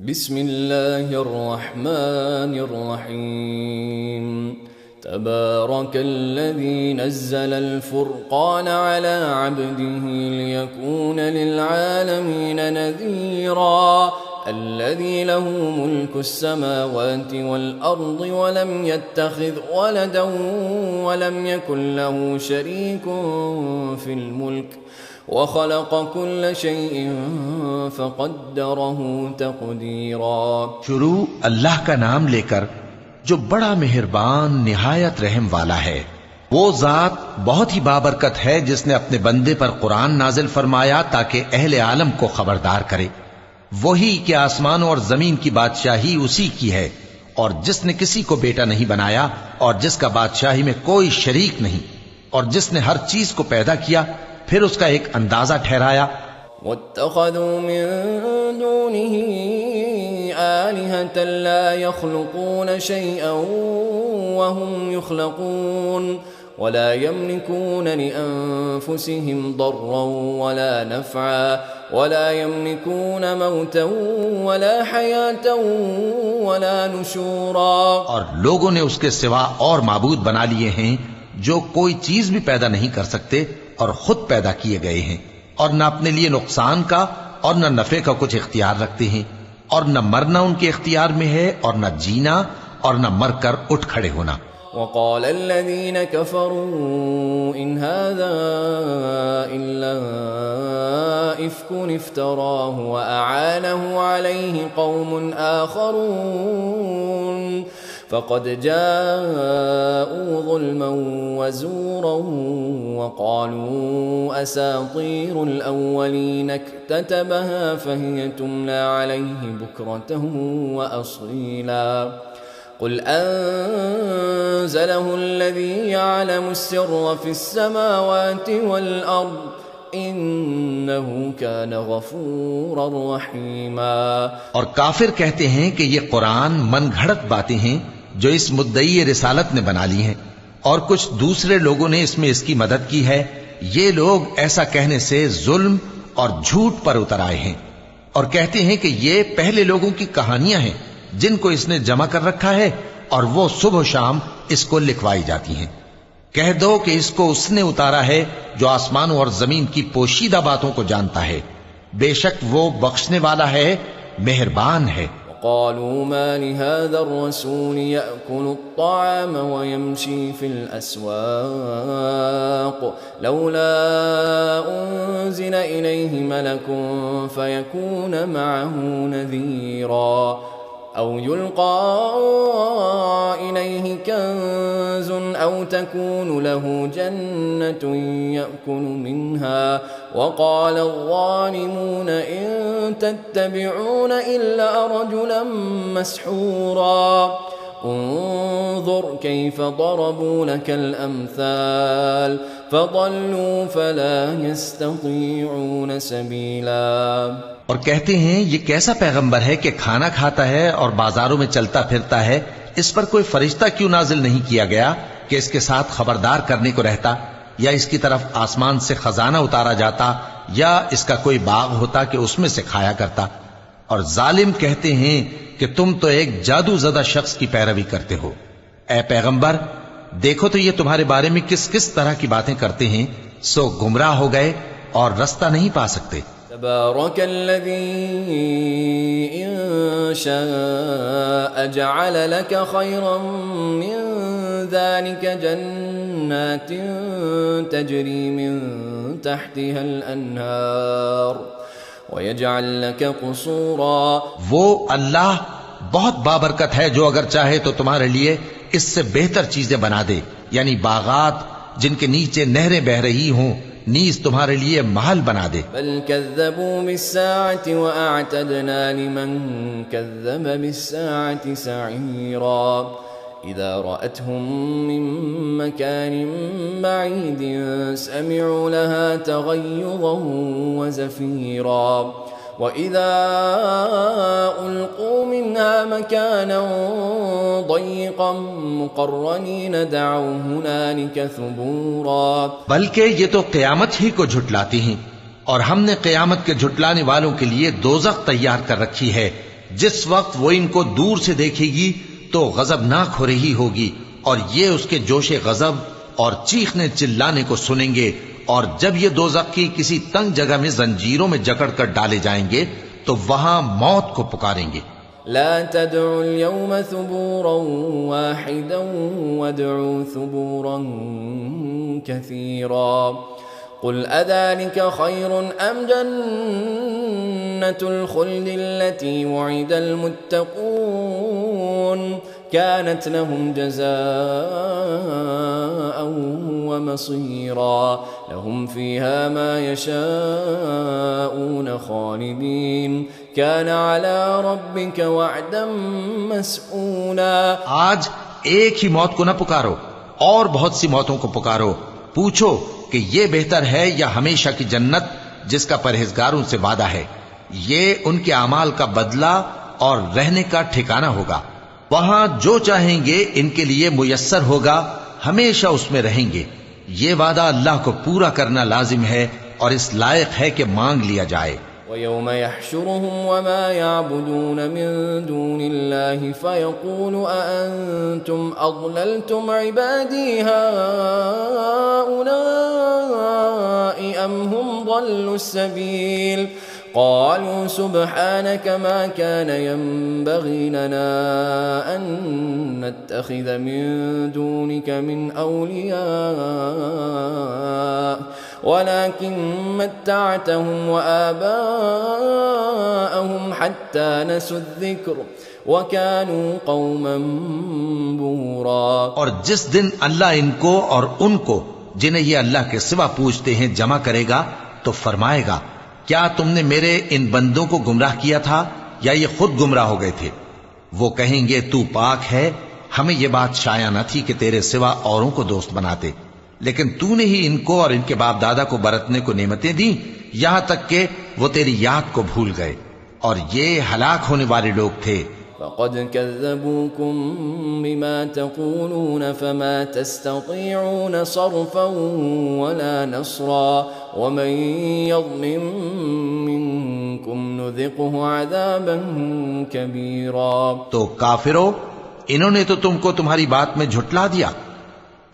بسم الله الرحمن الرحيم تبارك الذي نزل الفرقان على عبده ليكون للعالمين نذيرا الذي له ملك السماوات والأرض ولم يتخذ ولدا ولم يكن له شريك في الملك وخلق كل شيء فقدره تقديرا. شروع اللہ کا نام لے کر جو بڑا مہربان نہایت رحم والا ہے. وہ ذات بہت ہی بابرکت ہے جس نے اپنے بندے پر قرآن نازل فرمایا تاکہ اہل عالم کو خبردار کرے. وہی کہ آسمانوں اور زمین کی بادشاہی اسی کی ہے، اور جس نے کسی کو بیٹا نہیں بنایا اور جس کا بادشاہی میں کوئی شریک نہیں، اور جس نے ہر چیز کو پیدا کیا پھر اس کا ایک اندازہ ٹھہرایا. واتخذوا من دونه آلهة لا يخلقون شيئا وهم يخلقون ولا يملكون لأنفسهم ضرا ولا نفعا ولا يملكون موتا ولا حياة ولا نشورا. اور لوگوں نے اس کے سوا اور معبود بنا لیے ہیں جو کوئی چیز بھی پیدا نہیں کر سکتے اور خود پیدا کیے گئے ہیں، اور نہ اپنے لیے نقصان کا اور نہ نفع کا کچھ اختیار رکھتے ہیں، اور نہ مرنا ان کے اختیار میں ہے اور نہ جینا اور نہ مر کر اٹھ کھڑے ہونا. وقال الذين كفروا إن هذا إلا إفك افتراه وأعانه عليه قوم آخرون فقد جاءوا ظلما وزورا وقالوا أساطير الأولين اكتتبها فهي تملى عليه بكرة وأصيلا. قل أنزله الذي يعلم السر في السماوات والأرض إنه كان غفورا رحيما. اور کافر کہتے ہیں کہ یہ قرآن من گھڑت باتیں ہیں جو اس مدعی رسالت نے بنا لی ہیں، اور کچھ دوسرے لوگوں نے اس میں اس کی مدد کی ہے. یہ لوگ ایسا کہنے سے ظلم اور جھوٹ پر اتر آئے ہیں، اور کہتے ہیں کہ یہ پہلے لوگوں کی کہانیاں ہیں جن کو اس نے جمع کر رکھا ہے اور وہ صبح و شام اس کو لکھوائی جاتی ہیں. کہہ دو کہ اس کو اس نے اتارا ہے جو آسمانوں اور زمین کی پوشیدہ باتوں کو جانتا ہے. بے شک وہ بخشنے والا ہے، مہربان ہے. وقالوا ما لهذا الرسول يأكل الطعام ويمشي في الأسواق لولا أنزل إليه ملك فيكون معه نذيرا أو يلقى إليه كنز أو تكون له جنة يأكل منها وقال الظالمون إن تتبعون إلا رجلا مسحورا. انظر كيف ضربوا لك الأمثال فضلوا فلا يستطيعون سبيلا. اور کہتے ہیں یہ کیسا پیغمبر ہے کہ کھانا کھاتا ہے اور بازاروں میں چلتا پھرتا ہے، اس پر کوئی فرشتہ کیوں نازل نہیں کیا گیا کہ اس کے ساتھ خبردار کرنے کو رہتا، یا اس کی طرف آسمان سے خزانہ اتارا جاتا، یا اس کا کوئی باغ ہوتا کہ اس میں سے کھایا کرتا. اور ظالم کہتے ہیں کہ تم تو ایک جادو زدہ شخص کی پیروی کرتے ہو. اے پیغمبر دیکھو تو یہ تمہارے بارے میں کس کس طرح کی باتیں کرتے ہیں، سو گمراہ ہو گئے اور رستہ نہیں پا سکتے. تبارك الذي إن شاء جعل لك خيرا من ذلك جنات تجري من تحتها الأنهار ويجعل لك قصورا. وہ اللہ بہت بابرکت ہے جو اگر چاہے تو تمہارے لیے اس سے بہتر چیزیں بنا دے، یعنی باغات جن کے نیچے نہریں بہ رہی ہوں، نیز تمہارے لیے محل بنا دے. بل كذبوا بالساعة وأعتدنا لمن كذب بالساعة سعيرا. إذا رأتهم من مكان بعيد سمعوا لها تغيظا وزفيرا وَإِذَا أُلْقُوا مِنْهَا مَكَانًا ضَيِّقًا مُقَرَّنِينَ دَعَوْا هُنَالِكَ ثُبُورًا. بلکہ یہ تو قیامت ہی کو جھٹلاتی ہیں، اور ہم نے قیامت کے جھٹلانے والوں کے لیے دوزخ تیار کر رکھی ہے جس وقت وہ ان کو دور سے دیکھے گی تو غضبناک ہو رہی ہوگی، اور یہ اس کے جوش غضب اور چیخنے چلانے کو سنیں گے، اور جب یہ دوزخ کی کسی تنگ جگہ میں زنجیروں میں جکڑ کر ڈالے جائیں گے تو وہاں موت کو پکاریں گے۔ لا تدعوا اليوم ثبورا واحدا وادعوا ثبورا كثيرا قل أذلك خير أم جنة الخلد التي وعد المتقون كانت لهم جزاء ومصيرا لهم فيها ما يشاءون خالدين كان على ربك وعدا مسئولا۔ آج ایک ہی موت کو نہ پکارو، اور بہت سی موتوں کو پکارو، پوچھو کہ یہ بہتر ہے یا ہمیشہ کی جنت جس کا پرہیزگاروں سے وعدہ ہے، یہ ان کے اعمال کا بدلہ اور رہنے کا ٹھکانہ ہوگا، وہاں جو چاہیں گے ان کے لیے میسر ہوگا، ہمیشہ اس میں رہیں گے۔ یہ وعدہ اللہ کو پورا کرنا لازم ہے اور اس لائق ہے کہ مانگ لیا جائے۔ وَيَوْمَ يَحْشُرُهُمْ وَمَا يَعْبُدُونَ مِن دُونِ اللَّهِ فَيَقُولُ أَأَنْتُمْ أَضْلَلْتُمْ عِبَادِي هَؤُلَاءِ أَمْ هُمْ ضَلُّوا السَّبِيلَ قالوا سبحانك ما كان ينبغي لنا أن نتخذ من دونك من أولياء ولكن متعتهم وآباءهم حتى نسوا الذكر وكانوا قوما بورا۔ اور جس دن اللہ ان کو اور ان کو جنہیں یہ اللہ کے سوا پوجتے ہیں جمع کرے گا تو فرمائے گا، کیا تم نے میرے ان بندوں کو گمراہ کیا تھا یا یہ خود گمراہ ہو گئے تھے؟ وہ کہیں گے تو پاک ہے، ہمیں یہ بات شایع نہ تھی کہ تیرے سوا اوروں کو دوست بناتے، لیکن تو نے ہی ان کو اور ان کے باپ دادا کو برتنے کو نعمتیں دی، یہاں تک کہ وہ تیری یاد کو بھول گئے، اور یہ ہلاک ہونے والے لوگ تھے۔ فقد كذبوكم بما تقولون فما تستطيعون صرفا ولا نصرا ومن يظلم منكم نذقه عذابا كبيرا۔ تو کافرو، انہوں نے تو تم کو تمہاری بات میں جھٹلا دیا،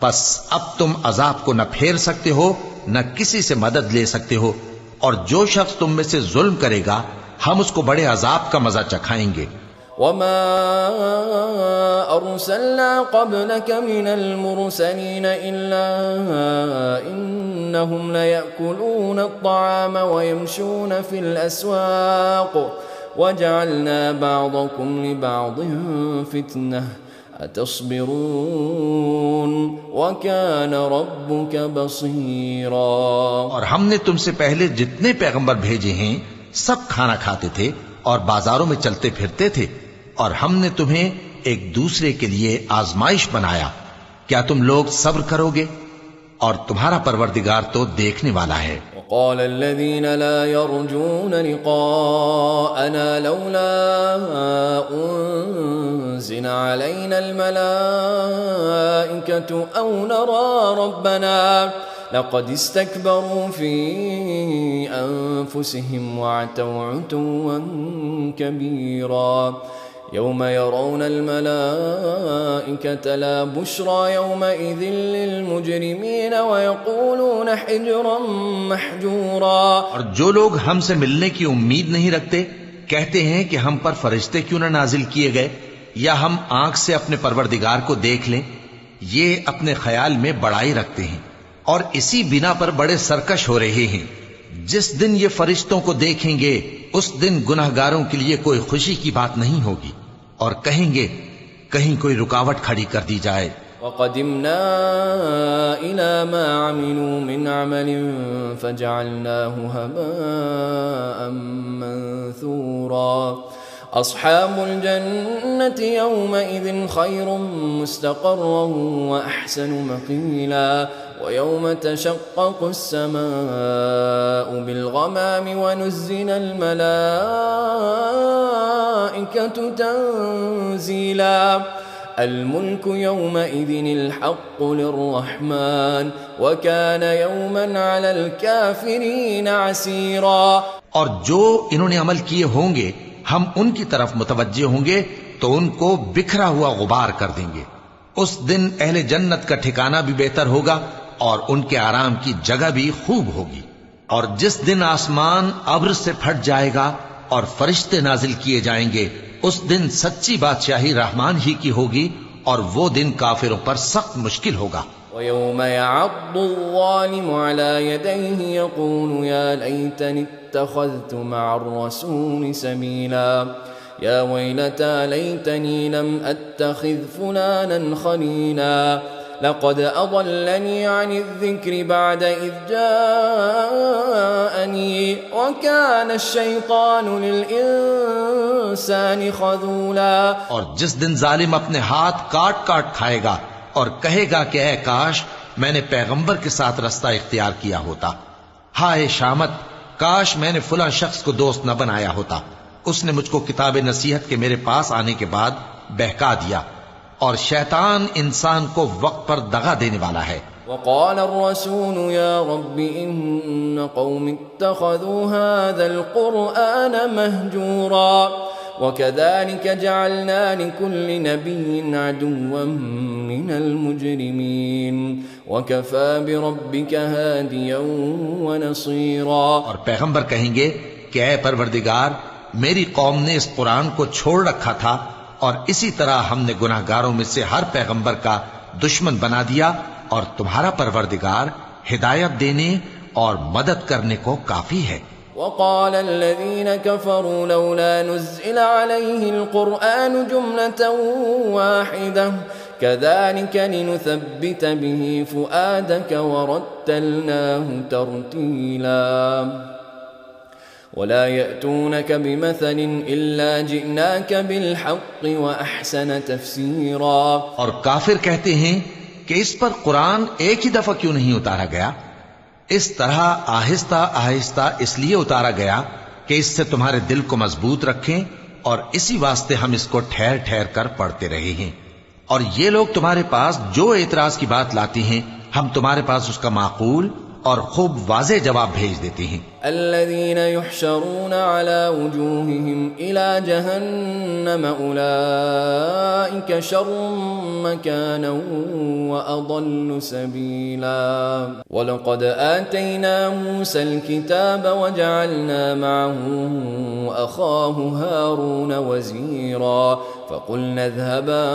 پس اب تم عذاب کو نہ پھیر سکتے ہو نہ کسی سے مدد لے سکتے ہو، اور جو شخص تم میں سے ظلم کرے گا ہم اس کو بڑے عذاب کا مزہ چکھائیں گے۔ وما أرسلنا قبلك من المرسلين إلا إنهم ليأكلون الطعام ويمشون في الأسواق وجعلنا بعضكم لبعض فتنة أتصبرون وكان ربك بصيرا۔ اور ہم نے تم سے پہلے جتنے پیغمبر بھیجے ہیں سب کھانا کھاتے تھے اور بازاروں میں چلتے پھرتے تھے، اور ہم نے تمہیں ایک دوسرے کے لیے آزمائش بنایا، کیا تم لوگ صبر کرو گے؟ اور تمہارا پروردگار تو دیکھنے والا ہے۔ وقال الذين لا يرجون لقاءنا لولا أنزل علينا الملائكة أو نرى ربنا لقد استكبروا في أنفسهم وعتوا عتوا كبيرا۔ يوم يرون الملائكة لا بشرى يومئذ للمجرمين ويقولون حجرا محجورا۔ اور جو لوگ ہم سے ملنے کی امید نہیں رکھتے کہتے ہیں کہ ہم پر فرشتے کیوں نہ نازل کیے گئے یا ہم آنکھ سے اپنے پروردگار کو دیکھ لیں، یہ اپنے خیال میں بڑائی رکھتے ہیں اور اسی بنا پر بڑے سرکش ہو رہے ہیں۔ جس دن یہ فرشتوں کو دیکھیں گے اس دن گناہگاروں کے لیے کوئی خوشی کی بات نہیں ہوگی، اور کہیں گے کہیں کوئی رکاوٹ کھڑی کر دی جائے۔ وَقَدِمْنَا إِلَى مَا عَمِلُوا مِنْ عَمَلٍ فَجَعَلْنَاهُ هَبَاءً مَنْثُورًا۔ أصحاب الجنة يومئذ خير مستقرا وأحسن مقيلا ويوم تشقق السماء بالغمام ونزل الملائكة تنزيلا الملك يومئذ الحق للرحمن وكان يوما على الكافرين عسيرا۔ اور جو انہوں نے عمل کیے ہوں گے ہم ان کی طرف متوجہ ہوں گے تو ان کو بکھرا ہوا غبار کر دیں گے۔ اس دن اہل جنت کا ٹھکانہ بھی بہتر ہوگا اور ان کے آرام کی جگہ بھی خوب ہوگی۔ اور جس دن آسمان ابر سے پھٹ جائے گا اور فرشتے نازل کیے جائیں گے، اس دن سچی بادشاہی رحمان ہی کی ہوگی، اور وہ دن کافروں پر سخت مشکل ہوگا۔ ويوم يعض الظالم على يديه يقول يا ليتني اتخذت مع الرسول سبيلا يا ويلتى ليتني لم أتخذ فلانا خليلا لقد أضلني عن الذكر بعد إذ جاءني وكان الشيطان للإنسان خذولا۔ اور جس دن ظالم اپنے ہاتھ کاٹ کاٹ کھائے گا اور کہے گا کہ اے کاش میں نے پیغمبر کے ساتھ رستہ اختیار کیا ہوتا، ہائے شامت، کاش میں نے فلاں شخص کو دوست نہ بنایا ہوتا، اس نے مجھ کو کتاب نصیحت کے میرے پاس آنے کے بعد بہکا دیا، اور شیطان انسان کو وقت پر دغا دینے والا ہے۔ وقال الرسول يا رب إن قوم اتخذوا هذا القرآن مهجورا وكذلك جعلنا لكل نبي عدوا من المجرمين وكفى بربك هاديا ونصيرا۔ اور پیغمبر کہیں گے کہ اے پروردگار، میری قوم نے اس قرآن کو چھوڑ رکھا تھا، اور اسی طرح ہم نے گناہ گاروں میں سے ہر پیغمبر کا دشمن بنا دیا، اور تمہارا پروردگار ہدایت دینے اور مدد کرنے کو کافی ہے۔ وقال الذين كفروا لولا نزل عليه القرآن جملة واحدة كذلك لنثبت به فؤادك ورتلناه ترتيلا ولا يأتونك بمثل إلا جئناك بالحق وأحسن تفسيرا۔ اور کافر کہتے ہیں کہ اس پر قرآن ایک ہی دفعہ کیوں نہیں اتارا گیا؟ اس طرح آہستہ آہستہ اس لیے اتارا گیا کہ اس سے تمہارے دل کو مضبوط رکھیں، اور اسی واسطے ہم اس کو ٹھہر ٹھہر کر پڑھتے رہے ہیں۔ اور یہ لوگ تمہارے پاس جو اعتراض کی بات لاتی ہیں، ہم تمہارے پاس اس کا معقول اور خوب واضح جواب بھیج دیتے ہیں۔ الذين يحشرون على وجوههم إلى جهنم أولئك شر مكانا وأضل سبيلا ولقد آتينا موسى الكتاب وجعلنا معه أخاه هارون وزيرا فقلنا اذهبا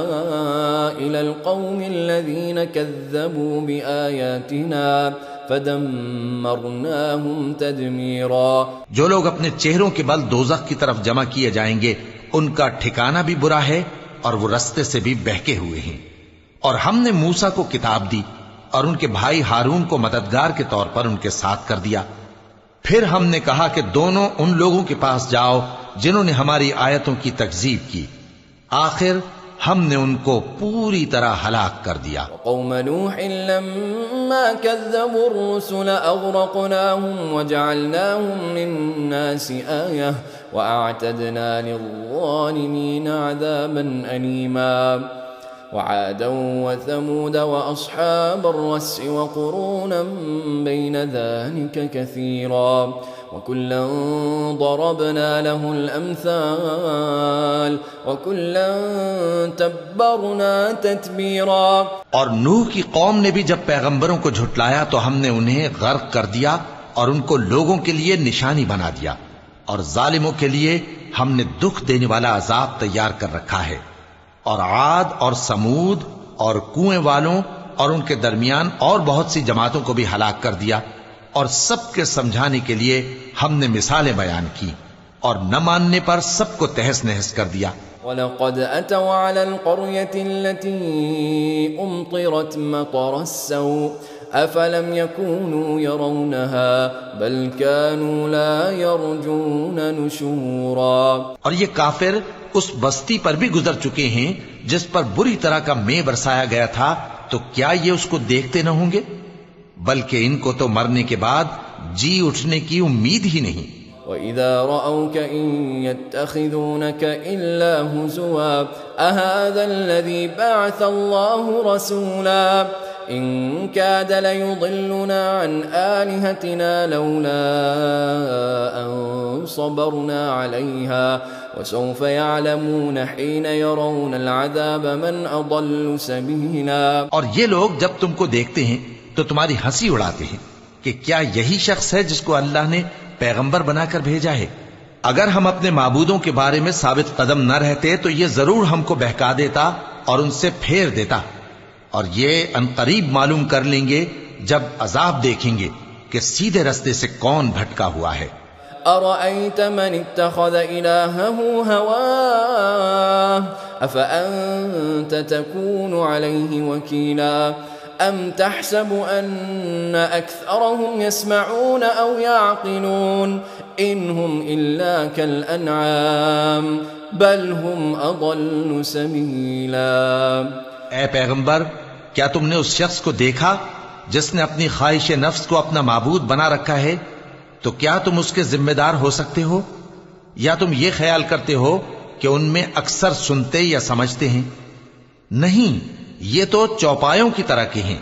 إلى القوم الذين كذبوا بآياتنا فدمرناهم تدمیرا۔ جو لوگ اپنے چہروں کے بل دوزخ کی طرف جمع کیے جائیں گے، ان کا ٹھکانہ بھی برا ہے اور وہ رستے سے بھی بہکے ہوئے ہیں۔ اور ہم نے موسیٰ کو کتاب دی اور ان کے بھائی ہارون کو مددگار کے طور پر ان کے ساتھ کر دیا۔ پھر ہم نے کہا کہ دونوں ان لوگوں کے پاس جاؤ جنہوں نے ہماری آیتوں کی تکذیب کی، آخر ہم نے ان کو پوری طرح ہلاک کر دیا۔ وقوم نوح لما كذبوا الرسل أغرقناهم وجعلناهم للناس آية وأعتدنا للظالمين عذابا أليما وعادا وثمود وأصحاب الرس وقرونا بين ذلك كثيرا وكلا ضربنا له الأمثال وكلا تبرنا تتبیرا۔ اور نوح کی قوم نے بھی جب پیغمبروں کو جھٹلایا تو ہم نے انہیں غرق کر دیا اور ان کو لوگوں کے لیے نشانی بنا دیا، اور ظالموں کے لیے ہم نے دکھ دینے والا عذاب تیار کر رکھا ہے۔ اور عاد اور سمود اور کنویں والوں اور ان کے درمیان اور بہت سی جماعتوں کو بھی ہلاک کر دیا، اور سب کے سمجھانے کے لیے ہم نے مثالیں بیان کی، اور نہ ماننے پر سب کو تہس نہس کر دیا۔ وَلَقَدْ أَتَوْا عَلَى الْقَرْيَةِ الَّتِي أُمْطِرَتْ مَطَرَ السَّوْءِ أَفَلَمْ يَكُونُوا يَرَوْنَهَا بَلْ كَانُوا لَا يَرْجُونَ نُشُورًا۔ اور یہ کافر اس بستی پر بھی گزر چکے ہیں جس پر بری طرح کا مے برسایا گیا تھا، تو کیا یہ اس کو دیکھتے نہ ہوں گے؟ بلکہ ان کو تو مرنے کے بعد جی اٹھنے کی امید ہی نہیں۔ وَإِذَا رَأَوْكَ إِن يَتَّخِذُونَكَ إِلَّا هُزُوًا أَهَذَا الَّذِي بَعَثَ اللَّهُ رَسُولًا إِن كَادَ لَيُضِلُّنَا عَنْ آلِهَتِنَا لَوْلَا أَن صَبَرْنَا عَلَيْهَا وسوف يعلمون حين يرون العذاب من أضل سبيلا. اور یہ لوگ جب تم کو دیکھتے ہیں تو تمہاری ہنسی اڑاتے ہیں کہ کیا یہی شخص ہے جس کو اللہ نے پیغمبر بنا کر بھیجا ہے؟ اگر ہم اپنے معبودوں کے بارے میں ثابت قدم نہ رہتے تو یہ ضرور ہم کو بہکا دیتا اور ان سے پھیر دیتا، اور یہ عنقریب معلوم کر لیں گے جب عذاب دیکھیں گے کہ سیدھے رستے سے کون بھٹکا ہوا ہے. أرأيت من اتخذ إلهه هواه أفأنت تكون عليه وكيلا أم تحسب أن أكثرهم يسمعون أو يعقلون إن هم إلا كالأنعام بل هم أضل سبيلا. اے پیغمبر، کیا تم نے اس شخص کو دیکھا جس نے اپنی خواہش نفس کو اپنا معبود بنا رکھا ہے؟ تو کیا تم اس کے ذمہ دار ہو سکتے ہو؟ یا تم یہ خیال کرتے ہو کہ ان میں اکثر سنتے یا سمجھتے ہیں؟ نہیں، یہ تو چوپایوں کی طرح کے ہیں،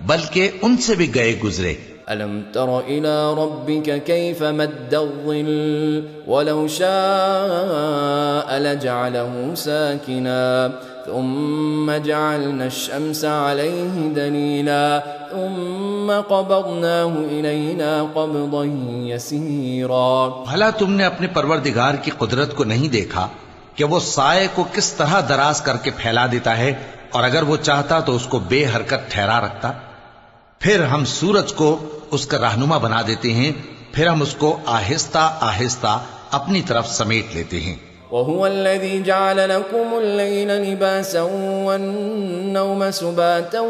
بلکہ ان سے بھی گئے گزرے. ألم تر إلى ربك كيف مد الظل ولو شاء لجعله ساكنا ثم جعلنا الشمس عليه دليلا ثم قبضناه إلينا قبضا يسيرا. بھلا تم نے اپنے پروردگار کی قدرت کو نہیں دیکھا کہ وہ سائے کو کس طرح دراز کر کے پھیلا دیتا ہے، اور اگر وہ چاہتا تو اس کو بے حرکت ٹھہرا رکھتا؟ پھر ہم سورج کو اس کا رہنما بنا دیتے ہیں، پھر ہم اس کو آہستہ آہستہ اپنی طرف سمیٹ لیتے ہیں. وهو الذي جعل لكم الليل لباسا والنوم سباتا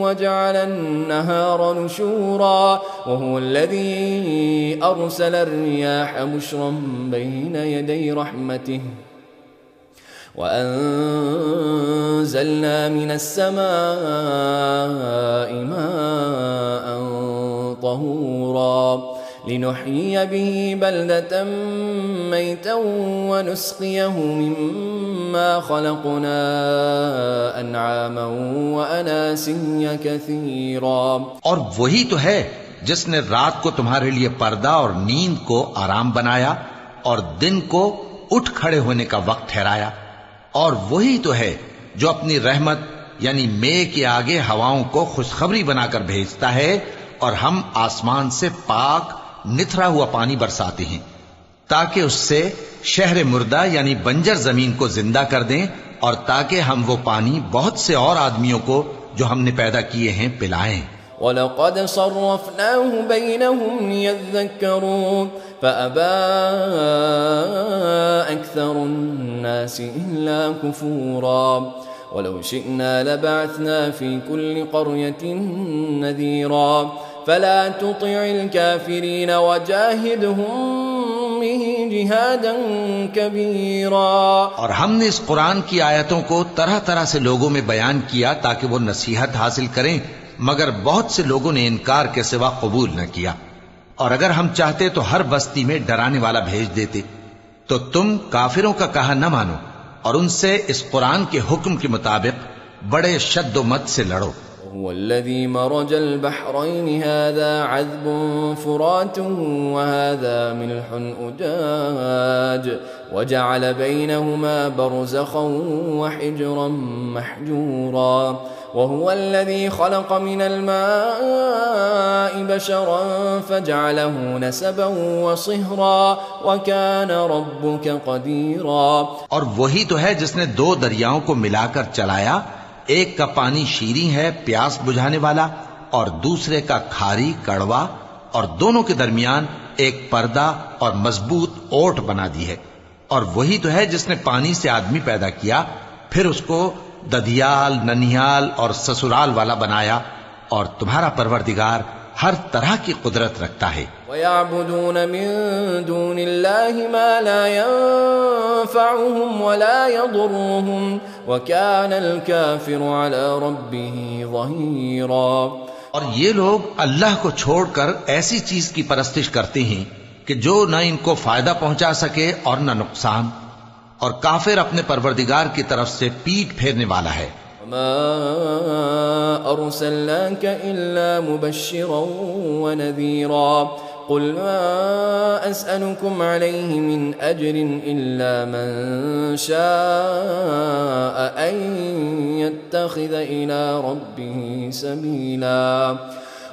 وجعل النهار نشورا وهو الذي أرسل الرياح بشرا بين يدي رحمته وأنزلنا من السماء ماء طهورا لنحيي به بلدة ميتا ونسقيه مما خلقنا أنعاما وأناسيا كثيرا. اور وہی تو ہے جس نے رات کو تمہارے لیے پردہ اور نیند کو آرام بنایا اور دن کو اٹھ کھڑے ہونے کا وقت ٹھہرایا، اور وہی تو ہے جو اپنی رحمت یعنی مے کے آگے ہواؤں کو خوشخبری بنا کر بھیجتا ہے، اور ہم آسمان سے پاک نتھرا ہوا پانی برساتے ہیں تاکہ اس سے شہر مردہ یعنی بنجر زمین کو زندہ کر دیں، اور تاکہ ہم وہ پانی بہت سے اور آدمیوں کو جو ہم نے پیدا کیے ہیں پلائیں. وَلَقَدْ صَرَّفْنَاهُ بَيْنَهُمْ لِيَذَّكَّرُوا فَأَبَى أَكْثَرُ النَّاسِ إِلَّا كُفُورًا وَلَوْ شِئْنَا لَبَعَثْنَا فِي كُلِّ قَرْيَةٍ نَذِيرًا فَلَا تُطِعِ الْكَافِرِينَ وَجَاهِدْهُمْ بِهِ جِهَادًا كَبِيرًا. اور ہم نے اس قرآن کی آیتوں کو طرح طرح سے لوگوں میں بیان کیا تاکہ وہ نصیحت حاصل کریں، مگر بہت سے لوگوں نے انکار کے سوا قبول نہ کیا. اور اگر ہم چاہتے تو ہر بستی میں ڈرانے والا بھیج دیتے. تو تم کافروں کا کہا نہ مانو اور ان سے اس قرآن کے حکم کے مطابق بڑے شد و مت سے لڑو. هو الذي مرج البحرين هذا عذب فرات وهذا ملح أجاج وجعل بينهما برزخا وحجرا محجورا وهو الذي خلق من الماء بشرا فجعله نسبا وصهرا وكان ربك قديرا. اور وہی تو ہے جس نے دو دریاؤں کو ملا کر چلایا، ایک کا پانی شیریں ہے پیاس بجھانے والا اور دوسرے کا کھاری کڑوا، اور دونوں کے درمیان ایک پردہ اور مضبوط اوٹ بنا دی ہے. اور وہی تو ہے جس نے پانی سے آدمی پیدا کیا، پھر اس کو ددھیال، ننھیال اور سسرال والا بنایا، اور تمہارا پروردگار ہر طرح کی قدرت رکھتا ہے. وَيَعْبُدُونَ مِن دُونِ اللَّهِ مَا لَا يَنفَعُهُمْ وَلَا يَضُرُّهُمْ وَكَانَ الْكَافِرُ عَلَى رَبِّهِ ظَهِيرًا. اور یہ لوگ اللہ کو چھوڑ کر ایسی چیز کی پرستش کرتے ہیں کہ جو نہ ان کو فائدہ پہنچا سکے اور نہ نقصان، اور کافر اپنے پروردگار کی طرف سے پیٹ پھیرنے والا ہے. وَمَا أَرْسَلْنَاكَ إِلَّا مُبَشِّرًا وَنَذِيرًا قل ما أسألكم عليه من أجر إلا من شاء أن يتخذ إلى ربه سبيلا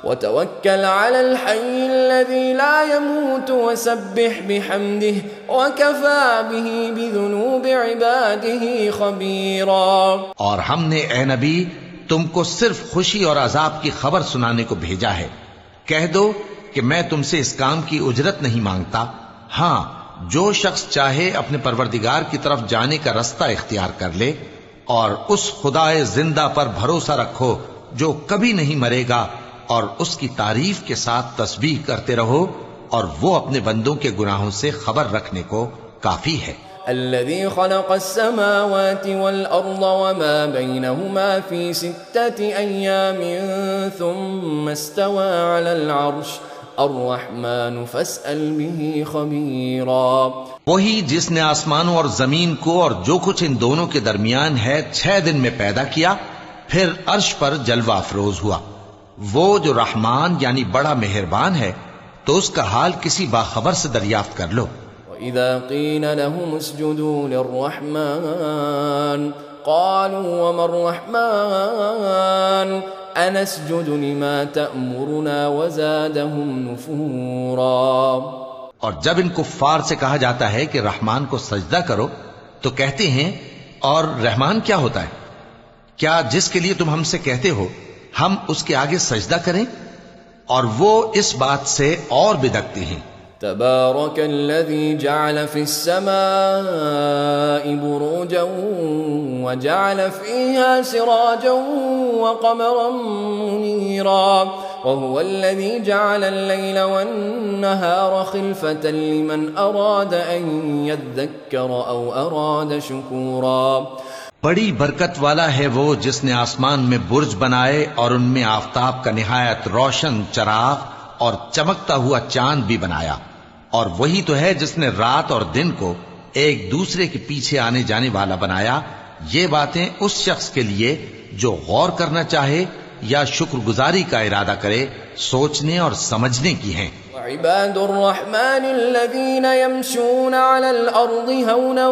وتوكل على الحي الذي لا يموت وسبح بحمده وكفى به بذنوب عباده خبيرا. اور ہم نے اے نبی تم کو صرف خوشی اور عذاب کی خبر سنانے کو بھیجا ہے. کہہ دو کہ میں تم سے اس کام کی اجرت نہیں مانگتا. ہاں، جو شخص چاہے اپنے پروردگار کی طرف جانے کا رستہ اختیار کر لے، اور اس خدائے زندہ پر بھروسہ رکھو جو کبھی نہیں مرے گا، اور اس کی تعریف کے ساتھ تسبیح کرتے رہو، اور وہ اپنے بندوں کے گناہوں سے خبر رکھنے کو کافی ہے. الذي خلق السماوات والأرض وما بينهما في 6 أيام ثم استوى على العرش الرحمن فاسأل به خبيرا. وہی جس نے آسمانوں اور زمین کو اور جو کچھ ان دونوں کے درمیان ہے 6 دن میں پیدا کیا، پھر عرش پر جلوہ افروز ہوا. وہ جو رحمان یعنی بڑا مہربان ہے، تو اس کا حال کسی باخبر سے دریافت کر لو. وَإِذَا قِيلَ لَهُمُ اسْجُدُوا لِلرَّحْمَنِ قَالُوا وَمَا الرَّحْمَنُ أَنَسْجُدُ لِمَا تَأْمُرُنَا وَزَادَهُمْ نُفُورًا. اور جب ان کفار سے کہا جاتا ہے کہ رحمان کو سجدہ کرو تو کہتے ہیں اور رحمان کیا ہوتا ہے؟ کیا جس کے لیے تم ہم سے کہتے ہو ہم اس کے آگے سجدہ کریں؟ اور وہ اس بات سے اور بدکتے ہیں. تبارك الذي جعل في السماء بروجا وجعل فيها سراجا وقمرا منيرا وهو الذي جعل الليل والنهار خلفة لمن أراد أن يذكر أو أراد شكورا. بڑی برکت والا ہے وہ جس نے آسمان میں برج بنائے اور ان میں آفتاب کا نہایت روشن چراغ اور چمکتا ہوا چاند بھی بنایا. اور وہی تو ہے جس نے رات اور دن کو ایک دوسرے کے پیچھے آنے جانے والا بنایا. یہ باتیں اس شخص کے لیے جو غور کرنا چاہے یا شکر گزاری کا ارادہ کرے سوچنے اور سمجھنے کی ہیں. وعباد الرحمن الذين يمشون على الأرض هونا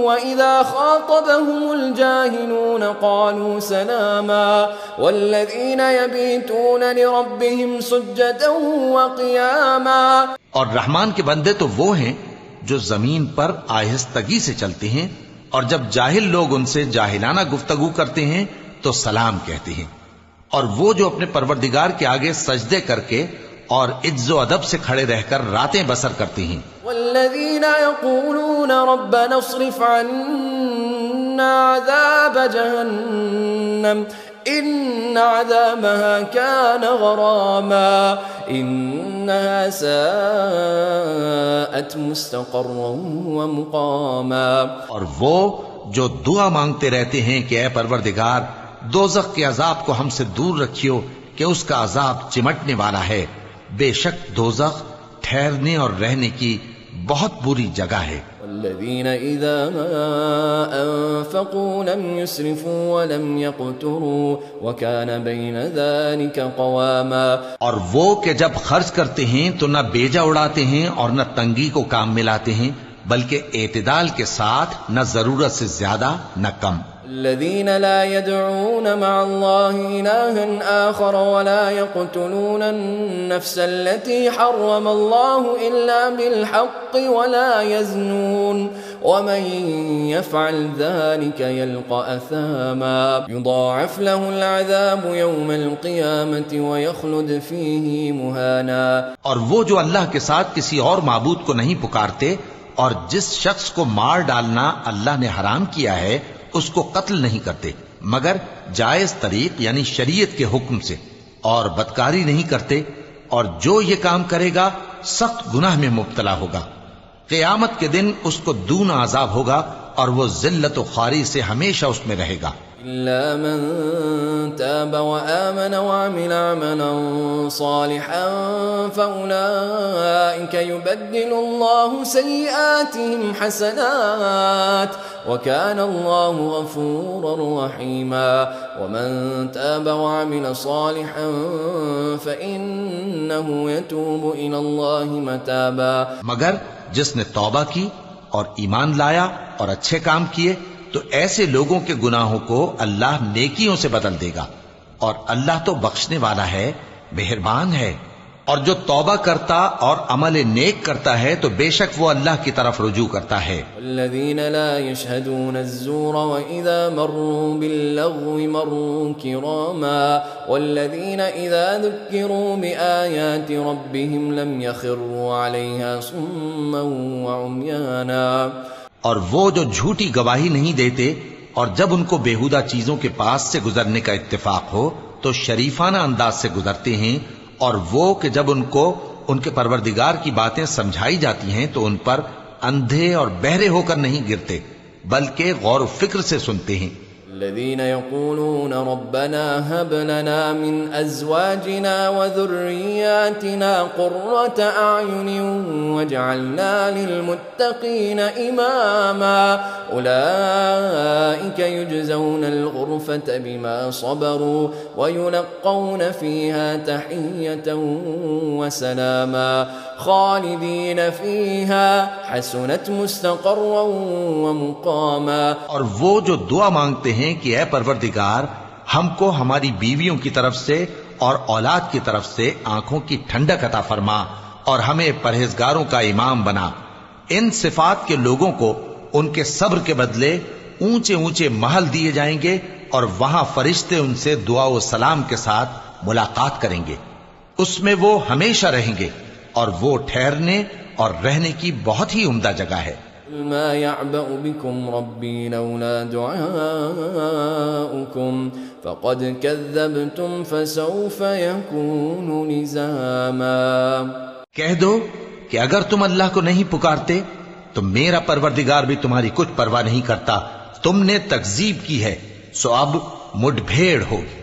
وإذا خاطبهم الجاهلون قالوا سلاما والذين يبيتون لربهم سجدا وقياما. اور رحمان کے بندے تو وہ ہیں جو زمین پر آہستگی سے چلتے ہیں، اور جب جاہل لوگ ان سے جاہلانہ گفتگو کرتے ہیں تو سلام کہتے ہیں. اور وہ جو اپنے پروردگار کے آگے سجدے کر کے اور عز و ادب سے کھڑے رہ کر راتیں بسر کرتے ہیں. والذین یقولون ربنا اصرف عنا عذاب جہنم ان عذابها كان غراما انها ساءت مستقرا ومقاما. اور وہ جو دعا مانگتے رہتے ہیں کہ اے پروردگار دوزخ کے عذاب کو ہم سے دور رکھیو کہ اس کا عذاب چمٹنے والا ہے. بے شک دوزخ ٹھہرنے اور رہنے کی بہت بری جگہ ہے. والذین اذا انفقوا لم يسرفوا ولم يقتروا وكان بين ذلك قواما. اور وہ کہ جب خرچ کرتے ہیں تو نہ بیجا اڑاتے ہیں اور نہ تنگی کو کام ملاتے ہیں، بلکہ اعتدال کے ساتھ نہ ضرورت سے زیادہ نہ کم. الذين لا يدعون مع الله إلها آخر ولا يقتلون النفس التي حرم الله إلا بالحق ولا يزنون ومن يفعل ذلك يلقى أثاما يضاعف له العذاب يوم القيامة ويخلد فيه مهانا. اور وہ جو اللہ کے ساتھ کسی اور معبود کو نہیں پکارتے اور جس شخص کو مار ڈالنا اللہ نے حرام کیا ہے اس کو قتل نہیں کرتے مگر جائز طریق یعنی شریعت کے حکم سے، اور بدکاری نہیں کرتے، اور جو یہ کام کرے گا سخت گناہ میں مبتلا ہوگا. قیامت کے دن اس کو دونا عذاب ہوگا اور وہ ذلت و خواری سے ہمیشہ اس میں رہے گا. إلا من تاب وآمن وعمل عملا صالحا فأولئك يبدل الله سيئاتهم حسنات وكان الله غفورا رحيما ومن تاب وعمل صالحا فإنه يتوب إلى الله متابا. مگر جس نے توبہ کی اور ایمان لایا اور اچھے کام کیے تو ایسے لوگوں کے گناہوں کو اللہ نیکیوں سے بدل دے گا اور اللہ تو بخشنے والا ہے، مہربان ہے. اور جو توبہ کرتا اور عمل نیک کرتا ہے تو بے شک وہ اللہ کی طرف رجوع کرتا ہے. والذین لا يشهدون الزور وإذا مروا باللغو مروا كراما والذین اذا ذکروا بآیات ربهم لم يخروا عليها صما وعميانا. اور وہ جو جھوٹی گواہی نہیں دیتے اور جب ان کو بیہودہ چیزوں کے پاس سے گزرنے کا اتفاق ہو تو شریفانہ انداز سے گزرتے ہیں، اور وہ کہ جب ان کو ان کے پروردگار کی باتیں سمجھائی جاتی ہیں تو ان پر اندھے اور بہرے ہو کر نہیں گرتے بلکہ غور و فکر سے سنتے ہیں. الذين يقولون ربنا هب لنا من أزواجنا وذرياتنا قرة أعين واجعلنا للمتقين إماما أولئك يجزون الغرفة بما صبروا ويلقون فيها تحية وسلاما خالدين فيها حسنت مستقرا ومقاما. اور وہ جو دعا مانگتے ہیں کہ اے پروردگار ہم کو ہماری بیویوں کی طرف سے اور اولاد کی طرف سے آنکھوں کی ٹھنڈک عطا فرما اور ہمیں پرہیزگاروں کا امام بنا. ان صفات کے لوگوں کو ان کے صبر کے بدلے اونچے اونچے محل دیے جائیں گے اور وہاں فرشتے ان سے دعا و سلام کے ساتھ ملاقات کریں گے. اس میں وہ ہمیشہ رہیں گے اور وہ ٹھہرنے اور رہنے کی بہت ہی عمدہ جگہ ہے. ما يعبأ بكم ربي لولا دعاؤكم فقد كذبتم فسوف يكون لزاما. کہہ دو کہ اگر تم اللہ کو نہیں پکارتے تو میرا پروردگار بھی تمہاری کچھ پرواہ نہیں کرتا. تم نے تکذیب کی ہے سو اب مڈ بھیڑ ہوگی.